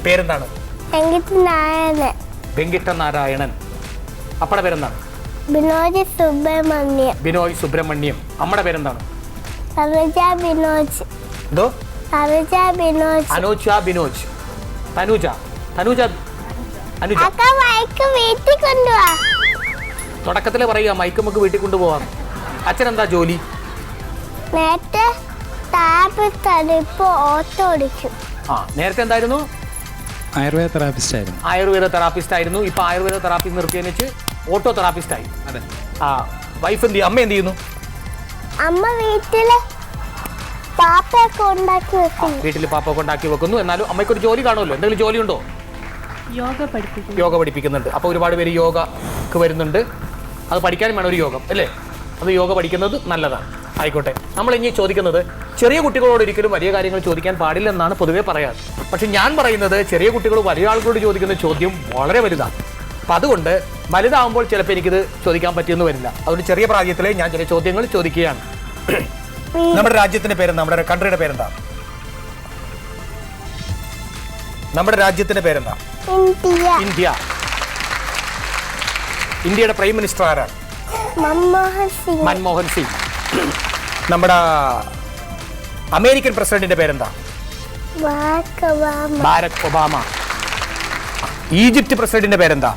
പേരെന്താണ്? വെങ്കിട്ട നാരായണൻ. അപ്പടെ പേരെന്താണ്? ബിനോയ് സുബ്രഹ്മണ്യം. അമ്മയുടെ പേരെന്താണ്? എന്തോ? അനുജ ബിനോജ്. തനുജ. തുടക്കത്തില് പറയുക മൈക്ക് നമുക്ക് വീട്ടിൽ കൊണ്ടുപോവാം. അച്ഛൻ എന്താ ജോലി? നേരത്തെ എന്തായിരുന്നു? ആയുർവേദ തെറാപ്പിസ്റ്റ് ആയിരുന്നു. ഇപ്പൊ ആയുർവേദ തെറാപ്പി നിർത്തിയതിന് വെച്ച് ഓട്ടോ തെറാപ്പിസ്റ്റ് ആയി. വൈഫ് എന്ത് ചെയ്യും? അമ്മ എന്ത് ചെയ്യുന്നു? അമ്മ വീട്ടില് പാപ്പൊക്കെ ഉണ്ടാക്കി വെക്കുന്നു. എന്നാലും അമ്മയ്ക്കൊരു ജോലി കാണുമല്ലോ. എന്തെങ്കിലും ജോലി ഉണ്ടോ? യോഗ പഠിപ്പിക്കുന്നുണ്ട്. അപ്പോൾ ഒരുപാട് പേര് യോഗക്ക് വരുന്നുണ്ട്. അത് പഠിക്കാനും വേണം ഒരു യോഗം അല്ലേ? അത് യോഗ പഠിക്കുന്നത് നല്ലതാണ്. ആയിക്കോട്ടെ. നമ്മൾ ഇനി ചോദിക്കുന്നത് ചെറിയ കുട്ടികളോട് ഒരിക്കലും വലിയ കാര്യങ്ങൾ ചോദിക്കാൻ പാടില്ലെന്നാണ് പൊതുവെ പറയാറ്. പക്ഷെ ഞാൻ പറയുന്നത് ചെറിയ കുട്ടികൾ വലിയ ആൾക്കാരോട് ചോദിക്കുന്ന ചോദ്യം വളരെ വലുതാണ്. അപ്പം അതുകൊണ്ട് വലുതാവുമ്പോൾ ചിലപ്പോൾ എനിക്കിത് ചോദിക്കാൻ പറ്റിയെന്ന് വരില്ല. അതുകൊണ്ട് ചെറിയ പ്രായത്തിലെ ഞാൻ ചില ചോദ്യങ്ങൾ ചോദിക്കുകയാണ്. നമ്മുടെ രാജ്യത്തിന്റെ പേരെന്താ? നമ്മുടെ കൺട്രിയുടെ പേരെന്താ? നമ്മുടെ രാജ്യത്തിന്റെ പേരെന്താ? ഇന്ത്യ. ഇന്ത്യയുടെ പ്രൈം മിനിസ്റ്റർ ആരാണ്? മൻമോഹൻ സിംഗ്. നമ്മുടെ അമേരിക്കൻ പ്രസിഡന്റിന്റെ പേരെന്താ? Barak Obama. ഈജിപ്ത് പ്രസിഡന്റിന്റെ പേരെന്താ?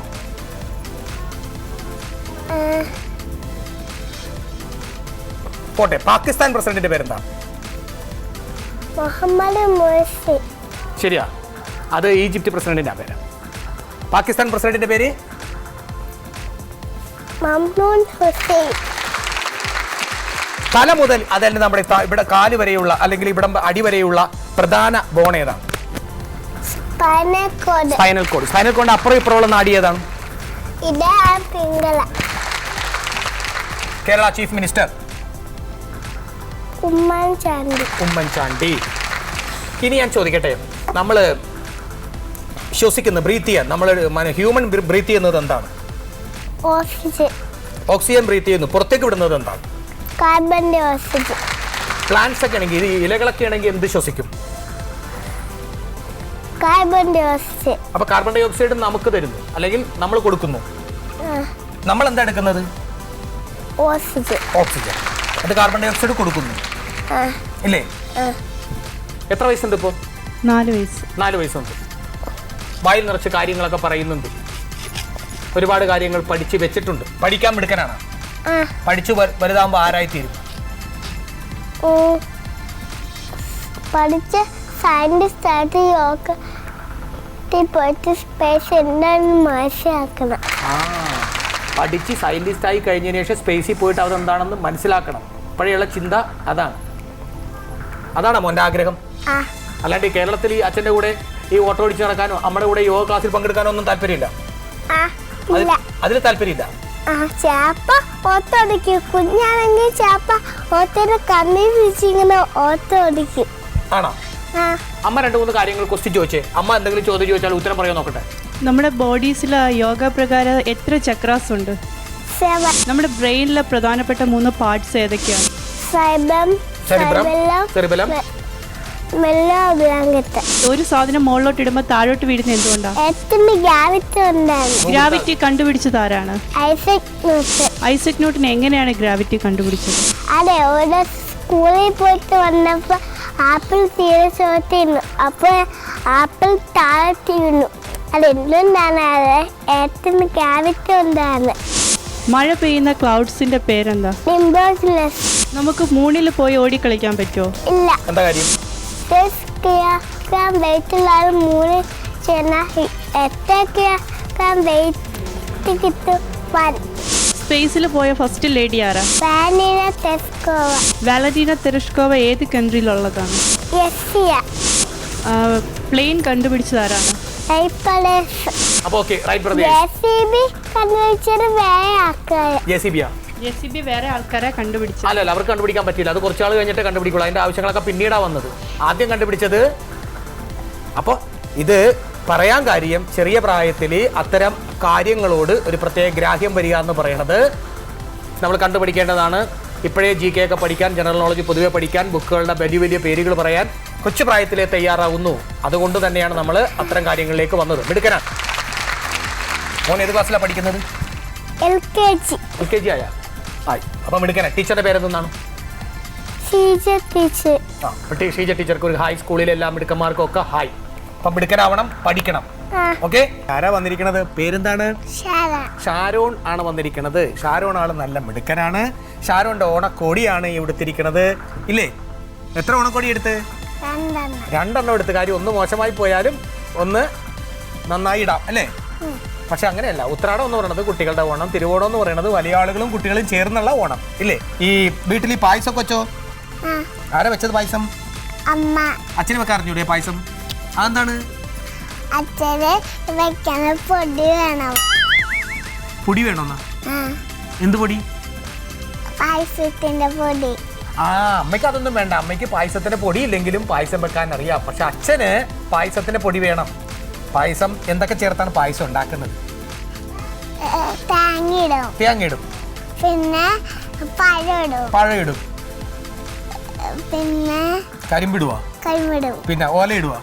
പോട്ടെ. പാകിസ്ഥാൻ പ്രസിഡന്റിന്റെ പേരെന്താ? മുഹമ്മദ് മുർസി. ശരിയാ, അത് ഈജിപ്ത് പ്രസിഡന്റിന്റെ പേര്. പാകിസ്ഥാൻ പ്രസിഡന്റിന്റെ പേര് മംനൂൻ ഹുസൈൻ. തല മുതൽ അതല്ല നമ്മുടെ ഇവിടെ കാല് വരെയുള്ള അല്ലെങ്കിൽ ഇവിടെ അടിവരെയുള്ള പ്രധാന ബോൺ ഏതാണ്? Spinal cord. അപ്പുറം ഇപ്പുറമുള്ള നാഡി ഏതാണ്? Kerala chief minister Oommen Chandy. ഇനി ഞാൻ ചോദിക്കട്ടെ, നമ്മൾ ശ്വസിക്കുന്ന ബ്രീത്ത് ചെയ്യാൻ നമ്മൾ ഹ്യൂമൻ ബ്രീത്ത് ചെയ്യുന്നത് എന്താണ്? ഓക്സിജൻ ബ്രീത്ത് ചെയ്യുന്നു. പുറത്തേക്ക് വിടുന്നത് എന്താണ്? Carbon dye oxide. പ്ലാന്റ്സ് ഒക്കെ ആണെങ്കിൽ ഇലകളൊക്കെ ആണെങ്കിൽ എന്ത് ശ്വസിക്കും? Carbon dioxide. അപ്പൊ കാർബൺ ഡൈ ഓക്സൈഡ് നമുക്ക് തരുന്നു അല്ലെങ്കിൽ നമ്മൾ കൊടുക്കുന്നു. നമ്മൾ എന്താ എടുക്കുന്നത്? ഓക്സിജൻ. അത് കാർബൺ ഡൈ ഓക്സൈഡ് കൊടുക്കുന്നു ഇല്ലേ? എത്ര വയസ്സുണ്ട് ഇപ്പോ? 4 വയസ്സുണ്ട്. വായിൽ നിറച്ച് കാര്യങ്ങളൊക്കെ പറയുന്നുണ്ട്. ഒരുപാട് കാര്യങ്ങൾ പഠിച്ച് വെച്ചിട്ടുണ്ട്. പഠിക്കാൻ മിടുക്കനാണ്. പഠിച്ചു വലുതാകുമ്പോ ആരായി തീരും? പഠിച്ച സയന്റിസ്റ്റ് ആയിട്ട് പോയിട്ട് സ്പേസ് എന്താണെന്ന് മനസ്സിലാക്കണം. പഠിച്ച് സയന്റിസ്റ്റ് ആയി കഴിഞ്ഞതിന് ശേഷം സ്പേസിൽ പോയിട്ട് അതെന്താണെന്ന് മനസ്സിലാക്കണം. ഇപ്പോഴെയുള്ള ചിന്ത അതാണോ മോൻ്റെ ആഗ്രഹം? അല്ലാണ്ട് ഈ കേരളത്തിൽ ഈ അച്ഛൻ്റെ കൂടെ ഈ ഓട്ടോ ഓടിച്ച് നടക്കാനോ നമ്മുടെ കൂടെ യോഗ ക്ലാസ്സിൽ പങ്കെടുക്കാനോ ഒന്നും താല്പര്യമില്ല? അതിൽ താല്പര്യമില്ല. കുഞ്ഞാണെങ്കിൽ ചാപ്പ ഓത്തോടെ കണ്ണിൽ പിടിച്ചിങ്ങനെ ഓട്ടോ ഓടിക്കും. ആണോ? അമ്മ 2-3 കാര്യങ്ങൾ ക്വസ്റ്റ്യൻ ചോദിച്ചേ. അമ്മ എന്തെങ്കിലും ചോദ്യം ചോദിച്ചാൽ ഉത്തരം പറയാൻ നോക്കട്ടെ. നമ്മുടെ ബോഡീസിൽ യോഗ പ്രകാരം എത്ര ചക്രാസ് ഉണ്ട്? 7. നമ്മുടെ ബ്രെയിനിലെ പ്രധാനപ്പെട്ട 3 പാർട്സ് ഏതൊക്കെയാണ്? സെറിബെല്ലം, ഒരു സാധനം മുകളിലോട്ട് ഇടുമ്പോൾ താഴോട്ട് വീഴുന്ന എന്തുകൊണ്ടാണ്? ഗ്രാവിറ്റി കണ്ടുപിടിച്ചത് ആരാണ്? Isaac Newton. എങ്ങനെയാണ് ഗ്രാവിറ്റി കണ്ടുപിടിച്ചത്? അതെ, ഒരു സ്കൂളിൽ പോയിട്ട് വന്നപ്പോ ആപ്പിൾ തീരെ ചോദിച്ചിരുന്നു. അപ്പൊ ആപ്പിൾ താഴോട്ട് വീണു. അതെന്തുകൊണ്ടാണ്? ഏറ്റവും ഗ്രാവിറ്റി ഉണ്ടാണ്. മഴ പെയ്യുന്ന ക്ലൗഡ്സിന്റെ പേരെന്താ? നിംബോസ്. നമുക്ക് മൂണിൽ പോയി ഓടിക്കളിക്കാൻ പറ്റുമോ? ഇല്ല. എന്താ കാര്യം? വെയിറ്റുള്ള ആൾ മൂന്നിൽ ചെന്നാൽ എത്ര വെയിറ്റ് കിട്ടും? സ്പേസിൽ പോയ ഫസ്റ്റ് ലേഡി ആരാ? വാലന്റീന തെരഷ്കോവ ഏത് കൺട്രിയിലുള്ളതാണ്? പ്ലെയിൻ കണ്ടുപിടിച്ചത് ആരാണ്? ജെസിബി വേറെ ആൾക്കാരെ കണ്ടുപിടിച്ചു. അല്ല, അവർക്ക് കണ്ടുപിടിക്കാൻ പറ്റില്ല. അത് കുറച്ചാൾ കഴിഞ്ഞിട്ട് കണ്ടുപിടിക്കുള്ളൂ. അതിന്റെ ആവശ്യങ്ങളൊക്കെ പിന്നീടാ വന്നത്. ആദ്യം കണ്ടുപിടിച്ചത്. അപ്പോൾ ഇത് പറയാൻ കാര്യം, ചെറിയ പ്രായത്തിൽ അത്തരം കാര്യങ്ങളോട് ഒരു പ്രത്യേക ഗ്രാഹ്യം വരിക എന്ന് പറയുന്നത് നമ്മൾ കണ്ടുപിടിക്കേണ്ടതാണ്. ഇപ്പോഴേ GK ഒക്കെ പഠിക്കാൻ, ജനറൽ നോളജ് പൊതുവെ പഠിക്കാൻ, ബുക്കുകളുടെ വലിയ വലിയ പേരുകൾ പറയാൻ കൊച്ചു പ്രായത്തിലെ തയ്യാറാവുന്നു. അതുകൊണ്ട് തന്നെയാണ് നമ്മൾ അത്തരം കാര്യങ്ങളിലേക്ക് വന്നത്. മിടുക്കനാണ്. മോൻ ഏത് ക്ലാസ്സിലാണ് പഠിക്കുന്നത്? LKG ആയ ആയി. അപ്പം മിടുക്കനാ. ടീച്ചറുടെ പേരെന്താണ്? ഷീജ ടീച്ചർക്ക് ഒരു ഹായ്. സ്കൂളിലെ എല്ലാ മിടുക്കന്മാർക്കും ഒക്കെ ഹായ്. അപ്പം മിടുക്കനാവണം, പഠിക്കണം. ഓക്കെ. ആരാ വന്നിരിക്കണത്? പേരെന്താണ്? ഷാരോൺ ആണ് വന്നിരിക്കുന്നത്. ഷാരോൺ ആള് നല്ല മിടുക്കനാണ്. ഷാരോന്റെ ഓണക്കോടിയാണ് എടുത്തിരിക്കുന്നത് ഇല്ലേ? എത്ര ഓണക്കോടി എടുത്ത്? 2 എടുത്ത്. കാര്യം ഒന്ന് മോശമായി പോയാലും ഒന്ന് നന്നായി ഇടാം അല്ലേ? പക്ഷെ അങ്ങനെയല്ല. ഉത്രാടം എന്ന് പറയുന്നത് കുട്ടികളുടെ ഓണം, തിരുവോണം എന്ന് പറയുന്നത് വലിയ ആളുകളും കുട്ടികളും ചേർന്നുള്ള ഓണം ഇല്ലേ? ഈ വീട്ടിൽ ഈ പായസമൊക്കെ വെച്ചോ? ആരാ വെച്ചത് പായസം? അമ്മ. അച്ഛന് വെക്കാൻ അറിഞ്ഞൂടെ പായസം? അതെന്താണ്? അച്ഛന് വെക്കാൻ പൊടി വേണം. പൊടി വേണമെന്നാ? എന്ത് പൊടി? പായസത്തിന്റെ പൊടി. അമ്മയ്ക്ക് അതൊന്നും വേണ്ട. അമ്മയ്ക്ക് പായസത്തിന്റെ പൊടി ഇല്ലെങ്കിലും പായസം വെക്കാൻ അറിയാം. പക്ഷെ അച്ഛന് പായസത്തിന്റെ പൊടി വേണം. പായസം എന്തൊക്കെ ചേർത്താണ് പായസം ഉണ്ടാക്കുന്നത്? തേങ്ങ ഇടും. പിന്നെ പഴം ഇടും. പിന്നെ കരിമ്പിടുവാ. പിന്നെ ഓല ഇടുവാ.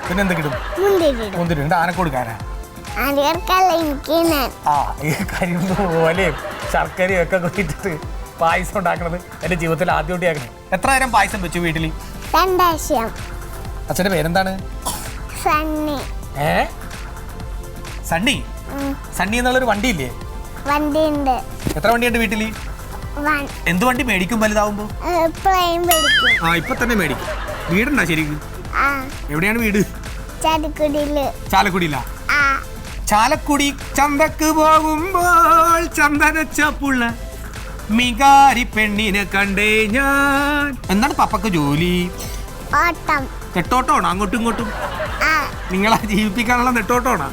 പിന്നെ എന്തൊക്കെ ഇടും? മുന്തിരി ഉണ്ട്. ആനക്ക് കൊടുക്കാനാ? ഈ കരിമ്പും ഓലയും ശർക്കരയും ഒക്കെ കൂട്ടിട്ട് പായസം ഉണ്ടാക്കണത് എന്റെ ജീവിതത്തിൽ ആദ്യമായിട്ട് ആക്കണേ. എത്ര നേരം പായസം വെച്ചു വീട്ടിൽ? 2 അച്ഛന്റെ പേരെന്താണ്? സണ്ണി. സണ്ണി? സണ്ണി എന്നുള്ളൊരു വണ്ടിയില്ലേ? വണ്ടിയുണ്ട്. എത്ര വണ്ടിയുണ്ട് വീട്ടില്? എന്ത് വണ്ടി മേടിക്കും വലുതാവുമ്പോ? ഇപ്പൊ തന്നെ മേടിക്കും. വീടുണ്ടോ ശരിക്കും? എവിടെയാണ് വീട്? ചാലക്കുടിയില. ചാലക്കുടി ചന്തക്ക് പോകുമ്പോൾ ചന്ദനച്ചപ്പുള്ള മികാരി പെണ്ണിനെ കണ്ടേ ഞാൻ. എന്താണ് പപ്പക്ക് ജോലി? നെട്ടോട്ടമാണോ? അങ്ങോട്ടും ഇങ്ങോട്ടും നിങ്ങളെ ജീവിപ്പിക്കാനുള്ള നെട്ടോട്ടമാണോ?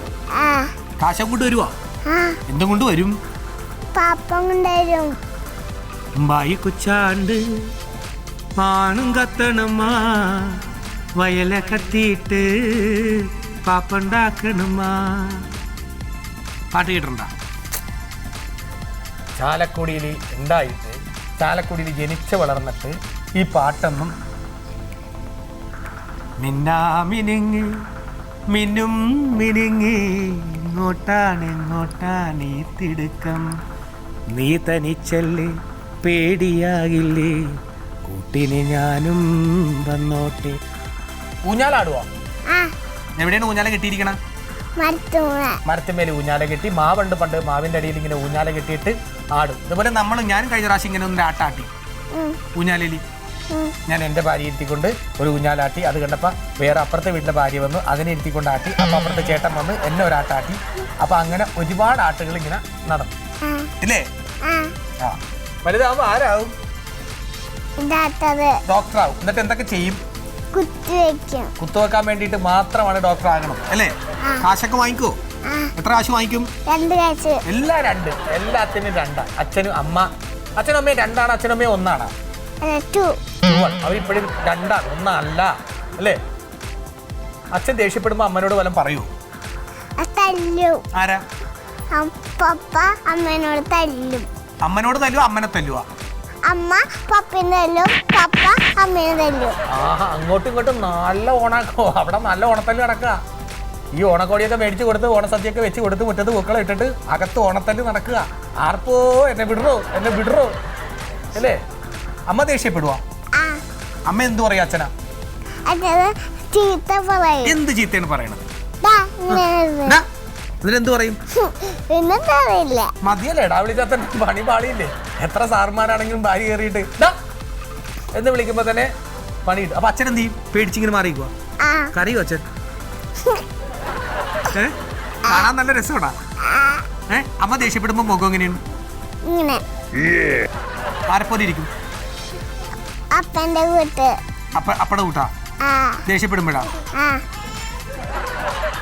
കാശം കൊണ്ട് വരുവാ? എന്തും കൊണ്ട് വരും? ബായി കൊച്ചാണ്ട് മാണും കത്തണമ്മാ, വയല കത്തിയിട്ട് പാപ്പുണ്ടാക്കണമ്മാ. പാട്ട് കേട്ടിട്ടുണ്ടാ? ചാലക്കുടിയിൽ ഉണ്ടായിട്ട് ചാലക്കുടിയിൽ ജനിച്ച് വളർന്നിട്ട് ഈ പാട്ടൊന്നും മിന്നാമിനിങ്ങി മിന്നും മിനിങ്ങി ഇങ്ങോട്ടാണ് ഈ തിടുക്കം, നീ തനിച്ചല്ലേ പേടിയാകില്ലേ, കൂട്ടിന് ഞാനും വന്നോട്ടെ. ഊഞ്ഞാലാടുവാ? എവിടെയാണ് ഊഞ്ഞാല കെട്ടിയിരിക്കണം? മരത്തിന്മേലെ ഊഞ്ഞാല കെട്ടി. മാവുണ്ട് പണ്ട്, മാവിന്റെ അടിയിൽ ഇങ്ങനെ ഊഞ്ഞാല കെട്ടിയിട്ട് ആടും. ഇതുപോലെ ഞാനും കഴിഞ്ഞ പ്രാവശ്യം ഇങ്ങനെ ഒന്ന് ആട്ടാട്ടി ഊഞ്ഞാലയിൽ. ഞാൻ എൻ്റെ ഭാര്യ ഇരുത്തിക്കൊണ്ട് ഒരു ഊഞ്ഞാലാട്ടി. അത് കണ്ടപ്പോൾ വേറെ അപ്പുറത്തെ വീട്ടിലെ ഭാര്യ വന്നു, അതിനെ ഇരുത്തിക്കൊണ്ട് ആട്ടി. അപ്പം അപ്പുറത്തെ ചേട്ടൻ വന്ന് എന്നെ ഒരാട്ടാട്ടി. അപ്പം അങ്ങനെ ഒരുപാട് ആട്ടുകൾ ഇങ്ങനെ നടന്നു ഇല്ലേ? ആ, വലുതാവുമ്പോൾ ആരാവും? ഡോക്ടറാവും. എന്നിട്ട് എന്തൊക്കെ ചെയ്യും? കുത്തുവെക്കാൻ വേണ്ടിയിട്ട് മാത്രമാണ് ഡോക്ടർ ആകണം അല്ലേ? കാശൊക്കെ വാങ്ങിക്കോ? എത്ര കാശ് വാങ്ങിക്കും? 2 കാശ്. എല്ലാത്തിനും 2. അച്ഛനും അമ്മയും 2 ആണ്, അച്ഛനും അമ്മയും 1 ആണ്. അവരിപ്പോഴും 2 ആണ്, 1 അല്ല അല്ലേ? അച്ഛൻ ദേഷ്യപ്പെടുമ്പോ അമ്മനോട് വല്ലതും പറയൂ? ആരാ? അമ്മനോട് തല്ലും. അമ്മനോട് തല്ലുവോ? അമ്മനെ തല്ലുവാ? അമ്മ പപ്പനെ തല്ലും, പപ്പ അമ്മനെ തല്ലും. അങ്ങോട്ടും ഇങ്ങോട്ടും നല്ല ഓണാക്കോ. അവിടെ നല്ല ഓണത്തല്ല് നടക്കുക. ഈ ഓണക്കോടിയൊക്കെ മേടിച്ചു കൊടുത്ത് ഓണസദ്യയൊക്കെ വെച്ച് കൊടുത്ത് മുറ്റത്ത് പൂക്കളെ ഇട്ടിട്ട് അകത്ത് ഓണത്തല്ല് നടക്കുക. ആർപ്പോ എന്നെ വിടറോ അല്ലേ? അമ്മ ദേഷ്യപ്പെടുവാ? അമ്മ എന്ത് പറയാ അച്ഛനാ? എന്ത് ചീത്തയാണ് പറയണത്? ഇതിനെന്ത് പറയും? മതിയല്ലേ ഡാ വിളിച്ചാൽ പണി പാളിയില്ലേ? എത്ര സാറുമാരാണെങ്കിലും ഭാര്യ കയറിയിട്ട് എന്ന് വിളിക്കുമ്പോ തന്നെ പണി കിട്ടും. അപ്പൊ അച്ഛൻ എന്ത് ചെയ്യും? പേടിച്ചിങ്ങനെ മാറിക്കുവാ? കറിയോ അച്ഛൻ? കാണാൻ നല്ല രസമാടാ. അമ്മ ദേഷ്യപ്പെടുമ്പോ മുഖം എങ്ങനെയാണ്? ആരെപ്പോലെ ഇരിക്കും? അപ്പടെ കൂട്ടാ ദേഷ്യപ്പെടുമ്പോഴാ?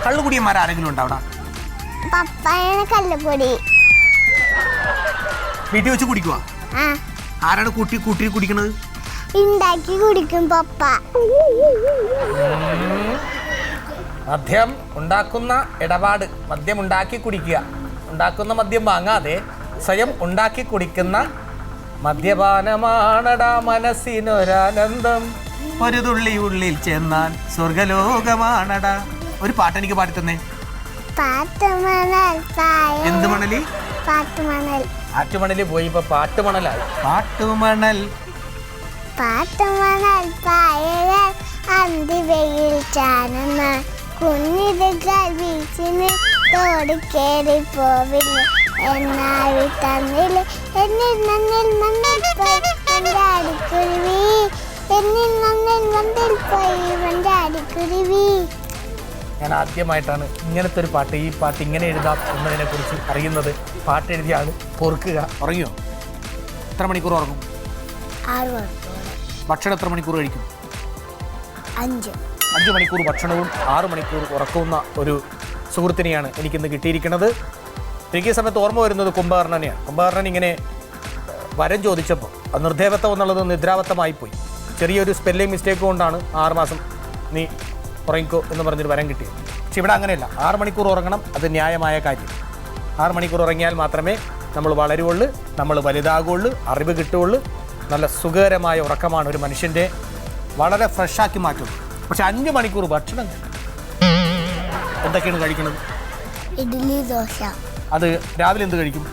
കള്ളുകുടിയന്മാരാരെങ്കിലും ഉണ്ടോ അവിടെ? വീട്ടിൽ വെച്ച് കുടിക്കുവാ? ആരാണ് കൂട്ടി കുടിക്കണത്? ഉണ്ടാക്കി കുടിക്കും പപ്പ. മദ്യം ഉണ്ടാക്കുന്ന ഇടപാട്. മദ്യം ഉണ്ടാക്കി കുടിക്കുക. ഉണ്ടാക്കുന്ന മദ്യം വാങ്ങാതെ സ്വയം ഉണ്ടാക്കി കുടിക്കുന്ന മദ്യപാനമാണടാ മനസ്സിനൊരാനന്ദം. ഒരു തുള്ളി ഉള്ളിൽ ചെന്നാൽ സ്വർഗലോകമാണടാ. ഒരു പാട്ട് എനിക്ക് പാടിത്തന്നേ. പാട്ടുമണൽ പായ എന്ത് മണലി? പാട്ടുമണൽ ആറ്റുമണലിൽ പോയി ഇപ്പൊ പാട്ടുമണലായി. പാട്ടുമണൽ പാട്ടുമണൽ പായകൾ അന്തിവയിൽ ചാനുന്ന കുഞ്ഞിതുകൾ വീച്ചിന് തോട് കേറി പോവില്ല എന്നാവി തന്നില് എന്നിൽ നന്നിൽ മണ്ണിൽ പോയി മണ്ടാടിക്കുരുവി എന്നിൽ നന്നിൽ മണ്ണിൽ പോയി മണ്ടാടിക്കുരുവി. ഞാൻ ആദ്യമായിട്ടാണ് ഇങ്ങനത്തെ ഒരു പാട്ട്, ഈ പാട്ട് ഇങ്ങനെ എഴുതാം എന്നതിനെ കുറിച്ച് അറിയുന്നത്. പാട്ട് എഴുതിയാണ് പൊറുക്കുക. ഉറങ്ങിയോ? എത്ര മണിക്കൂർ ഉറങ്ങും? 6 മണിക്കൂർ. ഭക്ഷണം എത്ര മണിക്കൂർ കഴിക്കും? 5 മണിക്കൂർ ഭക്ഷണവും 6 മണിക്കൂർ ഉറക്കുന്ന ഒരു സുഹൃത്തിനെയാണ് എനിക്കിന്ന് കിട്ടിയിരിക്കുന്നത്. എനിക്ക് ഈ സമയത്ത് ഓർമ്മ വരുന്നത് കുംഭകർണനെയാണ്. കുംഭകർണൻ ഇങ്ങനെ വരം ചോദിച്ചപ്പോൾ അത് നിർദ്ദേവത്വം എന്നുള്ളത് നിദ്രാവത്തമായിപ്പോയി. ചെറിയൊരു സ്പെല്ലിംഗ് മിസ്റ്റേക്ക് കൊണ്ടാണ് 6 മാസം നീ ഉറങ്ങിക്കോ എന്ന് പറഞ്ഞൊരു വരം കിട്ടിയത്. പക്ഷെ ഇവിടെ അങ്ങനെയല്ല. 6 മണിക്കൂർ ഉറങ്ങണം, അത് ന്യായമായ കാര്യം. 6 മണിക്കൂർ ഉറങ്ങിയാൽ മാത്രമേ നമ്മൾ വളരുള്ളൂ, നമ്മൾ വലുതാകുള്ളൂ, അറിവ് കിട്ടുകയുള്ളൂ. നല്ല സുഖകരമായ ഉറക്കമാണ് ഒരു മനുഷ്യൻ്റെ വളരെ ഫ്രഷാക്കി മാറ്റുന്നത്. പക്ഷെ 5 മണിക്കൂർ ഭക്ഷണം എന്തൊക്കെയാണ് കഴിക്കുന്നത്? ഇഡ്ഡലി ദോശ. അത് രാവിലെ എന്ത് കഴിക്കും?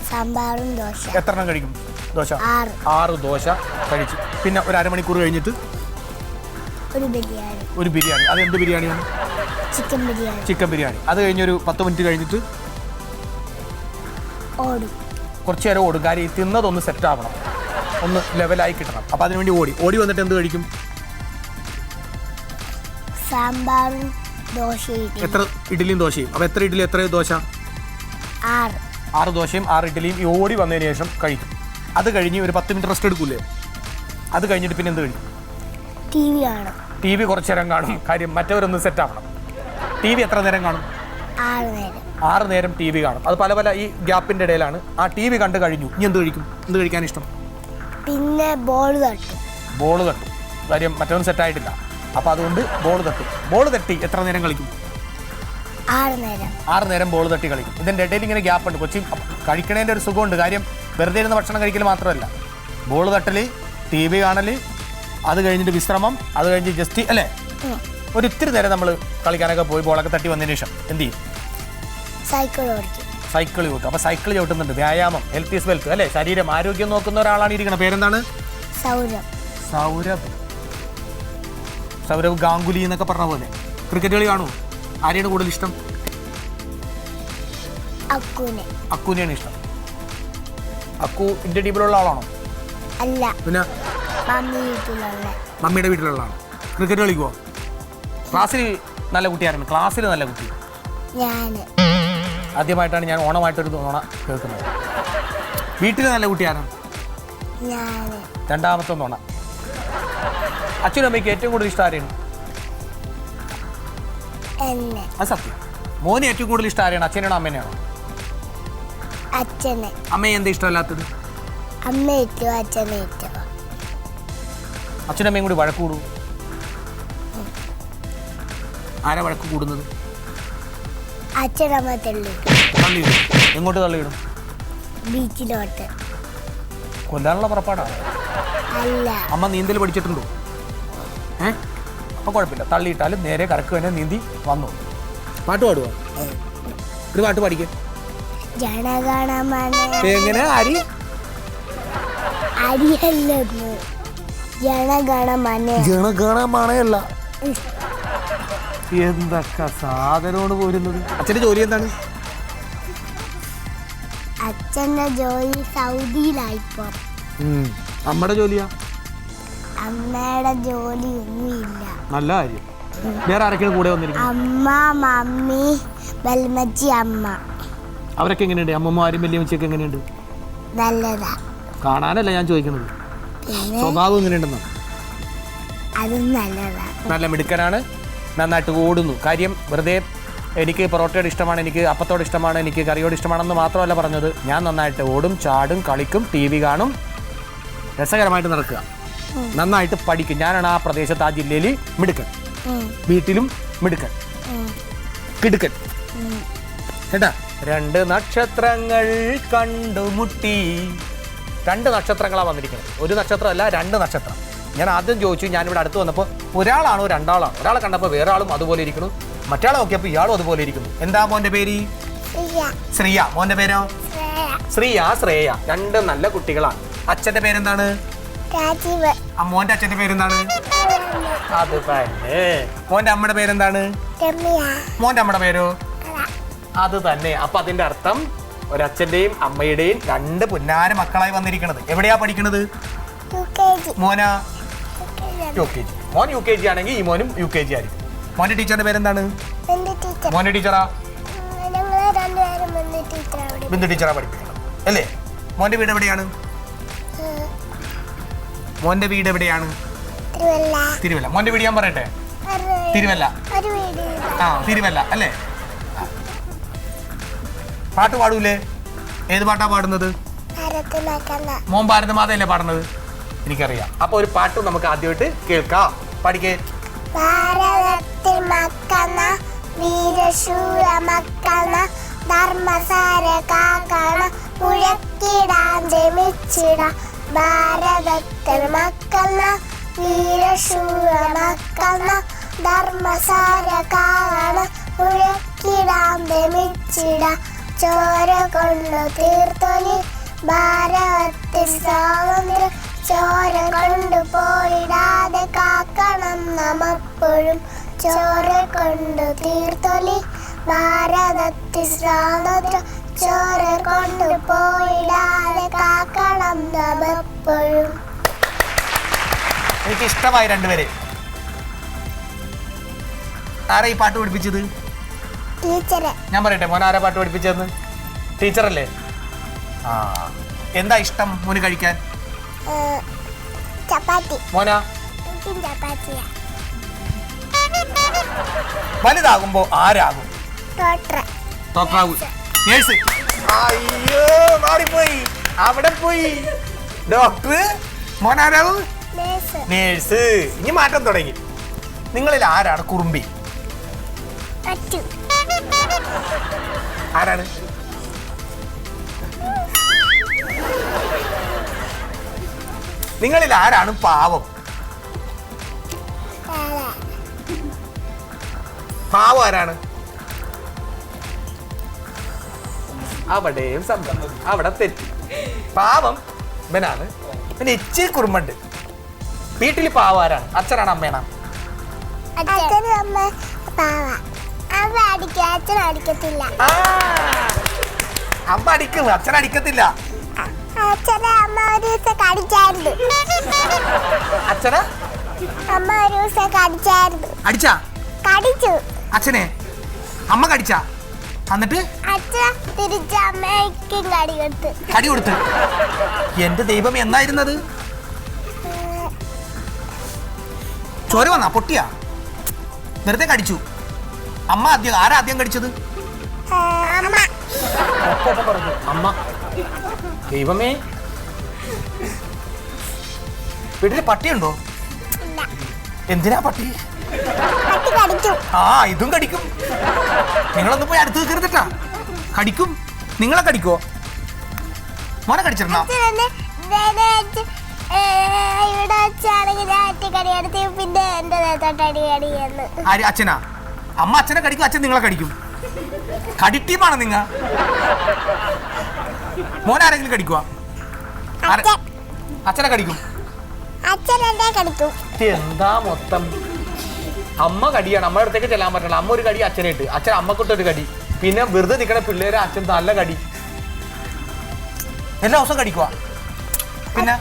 സാമ്പാറും ദോശ. എത്ര എണ്ണം കഴിക്കും ദോശ? 6 ദോശ കഴിച്ചു. പിന്നെ ഒരു അരമണിക്കൂർ കഴിഞ്ഞിട്ട് ഒരു ബിരിയാണി. അത് എന്ത് ബിരിയാണിയാണ്? ചിക്കൻ ബിരിയാണി. അത് കഴിഞ്ഞൊരു 10 മിനിറ്റ് കഴിഞ്ഞിട്ട് കുറച്ച് നേരം ഓടും. കാര്യം ഈ തിന്നതൊന്ന് സെറ്റ് ആവണം, ഒന്ന് ലെവലായി കിട്ടണം. അപ്പം അതിനുവേണ്ടി ഓടി വന്നിട്ട് എന്ത് കഴിക്കും? സാമ്പാറും ദോശയും. എത്ര ഇഡ്ഡലിയും ദോശയും? അപ്പം എത്ര ഇഡ്ഡലി എത്ര ദോശ? 6 ദോശയും 6 ഇഡ്ഡലിയും ഈ ഓടി വന്നതിന് ശേഷം കഴിക്കും. അത് കഴിഞ്ഞ് ഒരു 10 മിനിറ്റ് റെസ്റ്റ് എടുക്കൂലേ? അത് കഴിഞ്ഞിട്ട് പിന്നെ എന്ത് കഴിക്കും? ടി വി കുറച്ച് നേരം കാണും. കാര്യം മറ്റവരൊന്ന് സെറ്റ് ആവണം. ടി വി എത്ര നേരം കാണും? 6 നേരം ടി വി കാണും. അത് പല പല ഈ ഗ്യാപ്പിൻ്റെ ഇടയിലാണ്. ആ ടി വി കണ്ട് കഴിഞ്ഞു. ഇനി എന്ത് കഴിക്കും? എന്ത് കഴിക്കാൻ ഇഷ്ടം? പിന്നെ ബോൾ തട്ടും. കാര്യം മറ്റവൻ സെറ്റായിട്ടില്ല. അപ്പോൾ അതുകൊണ്ട് ബോൾ തട്ടി എത്ര നേരം കളിക്കും? 6 നേരം ബോൾ തട്ടി കളിക്കും. ഇതിൻ്റെ ഇടയിൽ ഇങ്ങനെ ഗ്യാപ്പ് ഉണ്ട്. കൊച്ചി കഴിക്കണേൻ്റെ ഒരു സുഖമുണ്ട്. കാര്യം വെറുതെ ഇരുന്ന് ഭക്ഷണം കഴിക്കൽ മാത്രമല്ല, ബോൾ തട്ടൽ, ടി വി കാണൽ, അത് കഴിഞ്ഞിട്ട് വിശ്രമം, അത് കഴിഞ്ഞ് ജസ്റ്റ് അല്ലേ ഒരു ഇത്തിരി നേരം നമ്മൾ കളിക്കാനൊക്കെ പോയി ബോളൊക്കെ തട്ടി വന്നതിന് ശേഷം എന്ത് ചെയ്യും? സൈക്കിൾ ചവിട്ടും. അപ്പോൾ സൈക്കിൾ ചവിട്ടുന്നുണ്ട്. വ്യായാമം, ഹെൽത്ത് ഈസ് വെൽത്ത് അല്ലേ? ശരീരം ആരോഗ്യം നോക്കുന്ന ഒരാളാണ് ഇരിക്കുന്നത്. പേരെന്താണ്? സൗരവ് ഗാംഗുലി എന്നൊക്കെ പറഞ്ഞ പോലെ. ക്രിക്കറ്റ് കളി കാണുമോ? ആരെയാണ് കൂടുതൽ ഇഷ്ടം? അക്കുവിനെയാണ് ഇഷ്ടം. അക്കു ഇന്ത്യൻ ടീമിലുള്ള ആളാണോ? അല്ല, പിന്നെ മമ്മിയുടെ വീട്ടിലുള്ള ആളാണ്. ക്രിക്കറ്റ് കളിക്കുമോ? ക്ലാസ്സിൽ നല്ല കുട്ടിയായിരുന്നു. ക്ലാസ്സിൽ നല്ല കുട്ടി. ആദ്യമായിട്ടാണ് ഞാൻ ഓണമായിട്ടൊരു ഓണ കേൾക്കുന്നത്. വീട്ടിൽ നല്ല കുട്ടിയാണ്. രണ്ടാമത്തെ ഓണ. അച്ഛനും അമ്മയ്ക്ക് ഏറ്റവും കൂടുതൽ ഇഷ്ടം ആരെയാണ്? അത് സത്യം. മോന് ഏറ്റവും കൂടുതൽ ഇഷ്ടം ആരെയാണ്? അച്ഛനാണോ അമ്മേനെയാണോ? അമ്മയെ എന്താ ഇഷ്ടമല്ലാത്തത്? അച്ഛനും അമ്മയും കൂടി വഴക്ക് കൂടും. ആരാ വഴക്ക് കൂടുന്നത്? തള്ളിയിടും. എങ്ങോട്ട് തള്ളിയിടും? ബീച്ചിലോട്ട്. കൊല്ലാനുള്ള പുറപ്പാടാണ്. അമ്മ നീന്തൽ പഠിച്ചിട്ടുണ്ടോ? അപ്പോൾ കുഴപ്പമില്ല. തള്ളിയിട്ടാലും നേരെ കരക്ക് തന്നെ നീന്തി വന്നു. പാട്ട് പാടുവോ? ഒരു പാട്ട് പാടിക്കേ. എങ്ങനെ? ജനഗണമനയല്ല. എന്തൊക്കെ സാധനമാണ് പോരുന്നത്. അച്ഛൻ്റെ ജോലി എന്താണ്? അച്ഛൻ്റെ ജോലി സൗദിയിലായിപ്പോ. അമ്മയുടെ ജോലിയാ? അമ്മയുടെ ജോലി ഒന്നുമില്ല. നല്ല കാര്യം. വേറെ ആരൊക്കെയാണ് കൂടെ വന്നിരിക്കുന്നത്? അമ്മ, മമ്മി, വല്മച്ചി, അമ്മ. അവരൊക്കെ എങ്ങനെയുണ്ട്? അമ്മമാരും വല്യമ്മച്ചിയൊക്കെ എങ്ങനെയുണ്ട്? നല്ലതാ. കാണാനല്ല ഞാൻ ചോദിക്കുന്നത്, സ്വഭാവം എങ്ങനെയുണ്ടെന്നാണ്. അതും നല്ലതാ. നല്ല മിടുക്കനാണ്, നന്നായിട്ട് ഓടുന്നു. കാര്യം വെറുതെ എനിക്ക് പൊറോട്ടയോട് ഇഷ്ടമാണ്, എനിക്ക് അപ്പത്തോട് ഇഷ്ടമാണ്, എനിക്ക് കറിയോട് ഇഷ്ടമാണെന്ന് മാത്രമല്ല പറഞ്ഞത്. ഞാൻ നന്നായിട്ട് ഓടും, ചാടും, കളിക്കും, ടി വി കാണും, രസകരമായിട്ട് നടക്കുക, നന്നായിട്ട് പഠിക്കും. ഞാനാണ് ആ പ്രദേശത്ത്, ആ ജില്ലയിൽ മിടുക്കൻ, വീട്ടിലും മിടുക്കൻ, കിടുക്കൻ. കേട്ടാ? 2 നക്ഷത്രങ്ങൾ കണ്ടുമുട്ടി. 2 നക്ഷത്രങ്ങളാണ് വന്നിരിക്കുന്നത്. ഒരു നക്ഷത്രമല്ല, 2 നക്ഷത്രം. ഞാൻ ആദ്യം ചോദിച്ചു, ഞാനിവിടെ അടുത്ത് വന്നപ്പോൾ ഒരാളാണോ രണ്ടാളാണോ? ഒരാളെ കണ്ടപ്പോൾ വേറെ ആളും അതുപോലെ ഇരിക്കുന്നു, മറ്റാളെ നോക്കിയപ്പോൾ ഇയാളും അതുപോലെ ഇരിക്കുന്നു. എന്താ മോൻ്റെ പേര്? ശ്രീയ. മോൻ്റെ പേരോ? ശ്രീയ, ശ്രേയ. രണ്ടും നല്ല കുട്ടികളാണ്. അച്ഛൻ്റെ പേരെന്താണ്? രാജീവ്. മോൻ്റെ അച്ഛൻ്റെ പേരെന്താണ്? അത് തന്നെ. മോൻ്റെ അമ്മയുടെ പേരെന്താണ്? മോൻ്റെ അമ്മയുടെ പേരോ? അത് തന്നെ. അപ്പൊ അതിന്റെ അർത്ഥം ഒരച്ഛന്റെയും അമ്മയുടെയും രണ്ട് പുന്നാര മക്കളായി വന്നിരിക്കുന്നത്. എവിടെയാ പഠിക്കണത്? മോന UKG. മോൻ UKG ആണെങ്കിൽ ഈ മോനും UKG ആയിരിക്കും. മോന്റെ ടീച്ചറിന്റെ പേരെന്താണ്? മോന്റെ ടീച്ചറാ? ബിന്ദു ടീച്ചറാ പഠിപ്പിക്കുന്നത് അല്ലേ? മോന്റെ വീട് എവിടെയാണ്? മോന്റെ വീട് എവിടെയാണ്? തിരുവല്ല. മോന്റെ വീട് ഞാൻ പറയട്ടെ? തിരുവല്ല. തിരുവല്ല അല്ലേ? പാട്ട് പാടൂലേ? ഏത് പാട്ടാ പാടുന്നത്? മോൻ ഭാരതമാതയല്ലേ പാടുന്നത്? എനിക്കറിയാം. അപ്പൊ ഒരു പാട്ട് നമുക്ക് ആദ്യമായിട്ട് കേൾക്കാം. പഠിക്കേ. ഭാരതത്തിൽ മക്കള വീരശൂര മക്കള ധർമ്മസാര കാക്കണ ഉഴക്കിടാൻ ജമിച്ചിട. ഭാരതത്തിൽ മക്കള വീരശൂര മക്കള ധർമ്മസാര കാക്കണ ഉഴക്കിടാൻ ജമിച്ചിട. ചോര കൊണ്ടു തീർത്തൊലി ഭാരതത്തിൽ സ്വാതന്ത്ര്യം. ചോര കൊണ്ടു പോയിടാതെ കാക്കണം നമ്മപ്പോഴും. ചോര കൊണ്ടു തീർത്തൊലി ഭാരതത്തിൽ സ്വാതന്ത്ര്യം. ചോര കൊണ്ടു പോയിടാതെ കാക്കണം നമ്മപ്പോഴും. എനിക്ക് ഇഷ്ടമായി രണ്ടുപേരെ. ആരാ ഈ പാട്ട് പഠിപ്പിച്ചത്? ടീച്ചറെ. ഞാൻ പറയട്ടെ, മോൻ ആരാ പാട്ട് പഠിപ്പിച്ചതെന്ന്? ടീച്ചറല്ലേ? ആ, എന്താ ഇഷ്ടം മോന് കഴിക്കാൻ? ചപ്പാത്തി. മോനാ? ചപ്പാത്തിയാ. വലുതാകുമ്പോ ആരാകും? ഡോക്ടറാകും. നേഴ്സ്. അയ്യോ, മാറിപ്പോയി. അവിടെ പോയി. ഡോക്ടർ. മോനാരാകും? നേഴ്സ്. ഇനി മാറ്റം തുടങ്ങി. നിങ്ങളിൽ ആരാണ് കുറുമ്പി? ആരാണ്? നിങ്ങളിൽ ആരാണ് പാവം? പാവം ആരാണ്? അവിടെയും സംഭവം. അവിടെ തെറ്റി. പാവം ഇവനാണ്. പിന്നെ ഇച്ചിരി കുറുമ്പുണ്ട്. വീട്ടിൽ പാവം ആരാണ്? അച്ഛനാണ് അമ്മയാണോ? അമ്മ അടിക്കും, അച്ഛൻ അടിക്കത്തില്ല. അച്ഛനെ അമ്മ ഒരു ദിവസം കടിച്ചായിരുന്നു. അച്ഛനാ? അമ്മ ഒരു ദിവസം കടിച്ചായിരുന്നു. അടിച്ചാ? കടിച്ചു. അച്ഛനെ അമ്മ കടിച്ചാ? എന്നിട്ട് അച്ഛൻ തിരിച്ച് അമ്മയ്ക്കും കടി കൊടുത്തു. കടി കൊടുത്ത്? എന്റെ ദൈവം, എന്നായിരുന്നത്? ചോര വന്നാ? പൊട്ടിയാ? വെറുതെ കടിച്ചു? അമ്മ ആദ്യം? ആരാ ആദ്യം കടിച്ചത്? അമ്മ. ദൈവമേ. വീട്ടില് പട്ടിയുണ്ടോ? എന്തിനാ പട്ടി? ആ, ഇതും കടിക്കും. നിങ്ങളൊന്നും പോയി അടുത്ത് കയറുന്നിട്ടാ. കടിക്കും. നിങ്ങളെ കടിക്കോ? മോനെ കടിച്ചിരുന്നോ? ഇവിടെ വെച്ചാണെങ്കിൽ പിന്നെ എന്റെ തൊട്ടടിയടിയെന്ന്. ആര്? അച്ഛനാ? അമ്മ അച്ഛനെ കടിക്കും, അച്ഛൻ നിങ്ങളെ കടിക്കും. കടിട്ടീമാണ് നിങ്ങ. മോൻ ആരെങ്കിലും കടിക്കുവാ? അച്ഛനെ കടിക്കും. എന്താ മൊത്തം? അമ്മ കടിയാണ്. അമ്മയുടെ അടുത്തേക്ക് ചെല്ലാൻ പറ്റില്ല. അമ്മ ഒരു കടി അച്ഛനെ ഇട്ട്, അച്ഛൻ അമ്മക്കൊട്ടൊരു കടി, പിന്നെ വെറുതെ നിൽക്കണ പിള്ളേരെ അച്ഛൻ നല്ല കടി. എല്ലാ ദിവസവും കടിക്കുവാ? പിന്നെ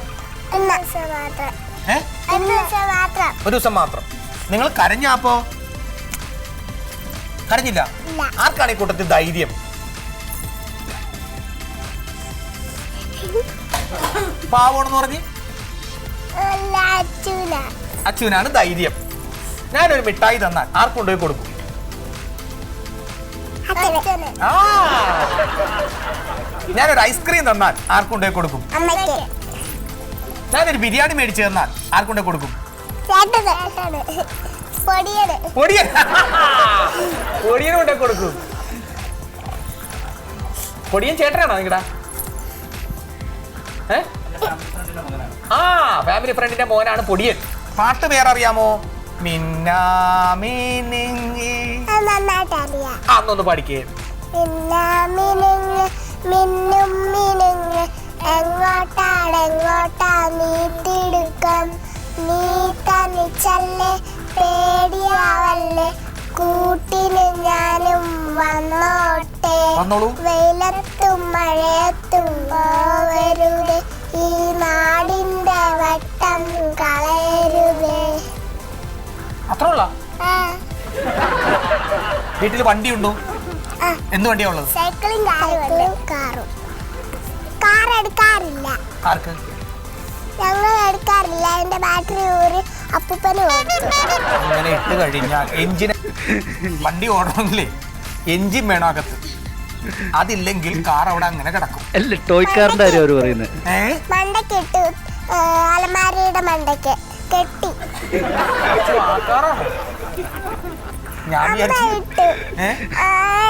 ഒരു ദിവസം മാത്രം. നിങ്ങൾ കരഞ്ഞാപ്പോ? കരഞ്ഞില്ല. ആർക്കാണ് ഈ കൂട്ടത്തിൽ ധൈര്യം? പാവോണെന്ന് പറഞ്ഞ്? അച്ഛനാണ് ധൈര്യം. ഞാനൊരു മിഠായി തന്നാൽ ആർക്ക് കൊണ്ടുപോയി കൊടുക്കും? ഞാനൊരു ഐസ്ക്രീം തന്നാൽ ആർക്ക് കൊണ്ടുപോയി കൊടുക്കും? ഞാനൊരു ബിരിയാണി മേടിച്ചു തന്നാൽ ആർക്ക് കൊണ്ടുപോയി കൊടുക്കും? പൊടിയന് കൊണ്ടുപോയി കൊടുക്കും. പൊടിയൻ ചേട്ടനാണോ നിങ്ങടാ? ആ ഫാമിലി ഫ്രണ്ടിന്റെ മോനാണ് പൊടിയൻ. പാട്ട് വേറെ അറിയാമോ? മിന്നാ മിനുങ്ങി. നന്നായിട്ട് അറിയാം. അന്നൊന്ന് പാടിക്കേ. മിന്നാ മിനുങ്ങ് മിന്നും മിനുങ്ങ് എങ്ങോട്ടാ നീട്ടിടുക്കം നീ തനിച്ചല്ലേ പേടിയാവല്ലേ കൂട്ടിന് ഞാനും വന്നോട്ടെ വെയിലത്തും മഴയത്തും പോവരുത് ഈ നാടിന്റെ വട്ടം കളയരുത്. അത്രയുള്ള വീട്ടിൽ വണ്ടിയുണ്ടോ? എന്ത് വണ്ടിയാ ഉള്ളത്? സൈക്കിളും കാറും. കാർ എടുക്കാറില്ല. ആർക്ക്? ഞങ്ങൾ എടുക്കാറില്ല. എന്റെ ബാറ്ററി ഊരി അപ്പൂപ്പന് കൊടുത്തു. അങ്ങനെ ഇട്ട് കഴിഞ്ഞാൽ എഞ്ചിന് വണ്ടി ഓടണമെങ്കിലേ എഞ്ചിൻ വേണം അകത്ത്. അതില്ലെങ്കിൽ കാർ അവിടെ അങ്ങനെ കിടക്കും. ടോയ്ക്കാറിന്റെ കാര്യം അവർ പറയുന്നത്. മണ്ടയ്ക്ക് ഇട്ട് അലമാരയുടെ മണ്ടയ്ക്ക് കെട്ടി ഞാൻ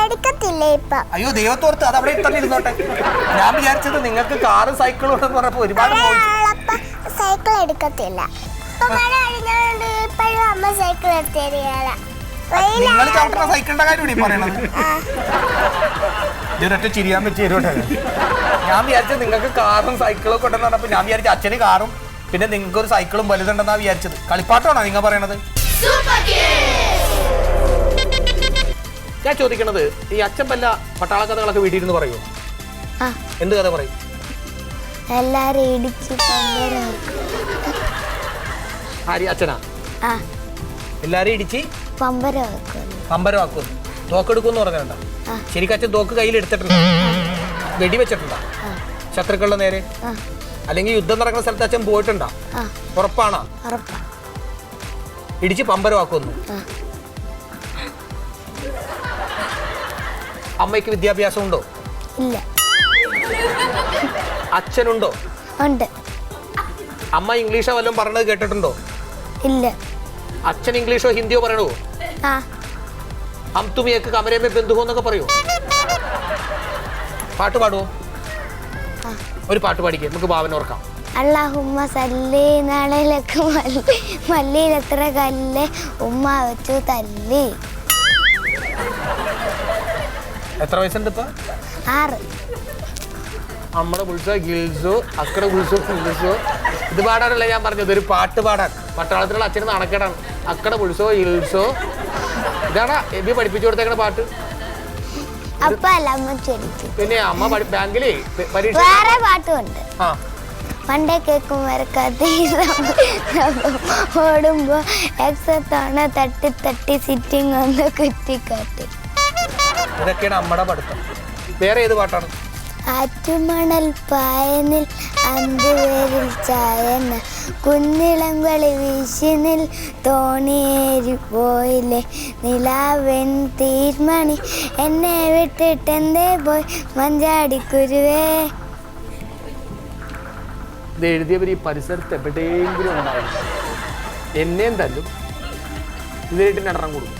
എടുക്കത്തില്ല ഇപ്പൊ. അയ്യോ ദൈവത്തോർത്ത് അത് അവിടെ തന്നെ ഇരുന്നോട്ടെ. ഞാൻ വിചാരിച്ചത് നിങ്ങൾക്ക് കാറും സൈക്കിളും ഉണ്ടെന്ന് പറഞ്ഞപ്പോ ഒരുപാട് സൈക്കിൾ എടുക്കത്തില്ല. മഴ കഴിഞ്ഞോണ്ട് ഇപ്പോഴും അമ്മ സൈക്കിൾ എടുത്ത് തരികയാണ്. നിങ്ങൾ ചവിട്ടുന്ന സൈക്കിളിന്റെ കാര്യമാണ് ഈ പറയണത്. ഇതൊരൊറ്റ ചിരിയാൻ വെച്ച് തരുവട്ടെ. ഞാൻ വിചാരിച്ചത് നിങ്ങൾക്ക് കാറും സൈക്കിളും ഒക്കെ ഉണ്ടെന്ന് പറഞ്ഞപ്പോ ഞാൻ വിചാരിച്ചു അച്ഛന് കാറും പിന്നെ നിങ്ങൾക്ക് ഒരു സൈക്കിളും വലുതുണ്ടെന്നാ വിചാരിച്ചത്. കളിപ്പാട്ടമാണോ നിങ്ങൾ പറയണത്? ഞാൻ ചോദിക്കണത് ഈ അച്ഛൻ വല്ല പട്ടാള കഥകളൊക്കെ വീട്ടിൽ ഇരുന്ന് പറയുമോ? എന്ത് കഥ പറയും? എല്ലാരും ഇടിച്ച് ആര്? അച്ഛനാ? എല്ലാരും ഇടിച്ച് പമ്പരമാക്കും. തോക്കെടുക്കുമെന്ന് പറഞ്ഞിട്ടുണ്ടോ? ശരിക്കും അച്ഛൻ തോക്ക് കയ്യിൽ എടുത്തിട്ടുണ്ടോ? വെടിവെച്ചിട്ടുണ്ടോ ശത്രുക്കളുടെ നേരെ? അല്ലെങ്കിൽ യുദ്ധം നടക്കുന്ന സ്ഥലത്ത് അച്ഛൻ പോയിട്ടുണ്ടോ? ഉറപ്പാണോ? ഇടിച്ച് പമ്പരമാക്കുന്നു. അമ്മയ്ക്ക് വിദ്യാഭ്യാസം ഉണ്ടോ? ഇല്ല. അച്ഛനുണ്ടോ? ഉണ്ട്. അമ്മ ഇംഗ്ലീഷോ വല്ലതും പറഞ്ഞത് കേട്ടിട്ടുണ്ടോ? ഇല്ല. അച്ഛൻ ഇംഗ്ലീഷോ ഹിന്ദിയോ പറയണോ? ഹം തുമിയൊക്കെ കമരമേ ബന്ധുവോ എന്നൊക്കെ പറയൂ. പാട്ട് പാടുവോ? ഒരു പാട്ട് പാടിക്കേ, നമുക്ക് ഭാവന ഓർക്കാം. അല്ലാഹുമ്മ സല്ലി നാളേലൊക്കെ മല്ലിയിലെത്ര കല്ല് ഉമ്മ വെച്ചു തല്ലി. എത്ര വയസ്സുണ്ട് ഇപ്പൊ? 6. നമ്മുടെ വിളിച്ചോ ഗിൽസോ അക്കടെ വിളിച്ചോ ഗിൽസോ ഇത് പാടാനല്ല ഞാൻ പറഞ്ഞത്, ഒരു പാട്ട് പാടാൻ. പട്ടാളത്തിലുള്ള അച്ഛന് നാണക്കേടാണ്. അക്കടെ വിളിച്ചോ ഗിൽസോ ഇതാണ് എബി പഠിപ്പിച്ചു കൊടുത്തേക്കണ പാട്ട്. പിന്നെ അമ്മ ബാങ്കിലേ പരീക്ഷ വേറെ പാട്ടുമുണ്ട്. ആ പണ്ടേ കേൾക്കും ഓടുമ്പോ എക്സത്തോണ തട്ടി തട്ടി സിറ്റിംഗ് ഒന്ന് കുറ്റിക്കാട്ടി. ഇതൊക്കെയാണ് അമ്മയുടെ പഠിത്തം. വേറെ ഏത് പാട്ടാണ്? ആറ്റുമണൽ പായനിൽ അന്തുവേരിൽ ചായന കുന്നിളങ്കളി വീശിനിൽ തോണിയേരി പോയില്ലേ നിലാവൻ തീർമണി എന്നെ വിട്ടിട്ടെന്തേ പോയി മഞ്ചാടിക്കുരുവേ. ഇത് എഴുതിയവർ ഈ പരിസരത്ത് എവിടെയെങ്കിലും ഉണ്ടായിരുന്നു. എന്നെയും തല്ലും, ഇതിനായിട്ട് നടണം കൊടുക്കും.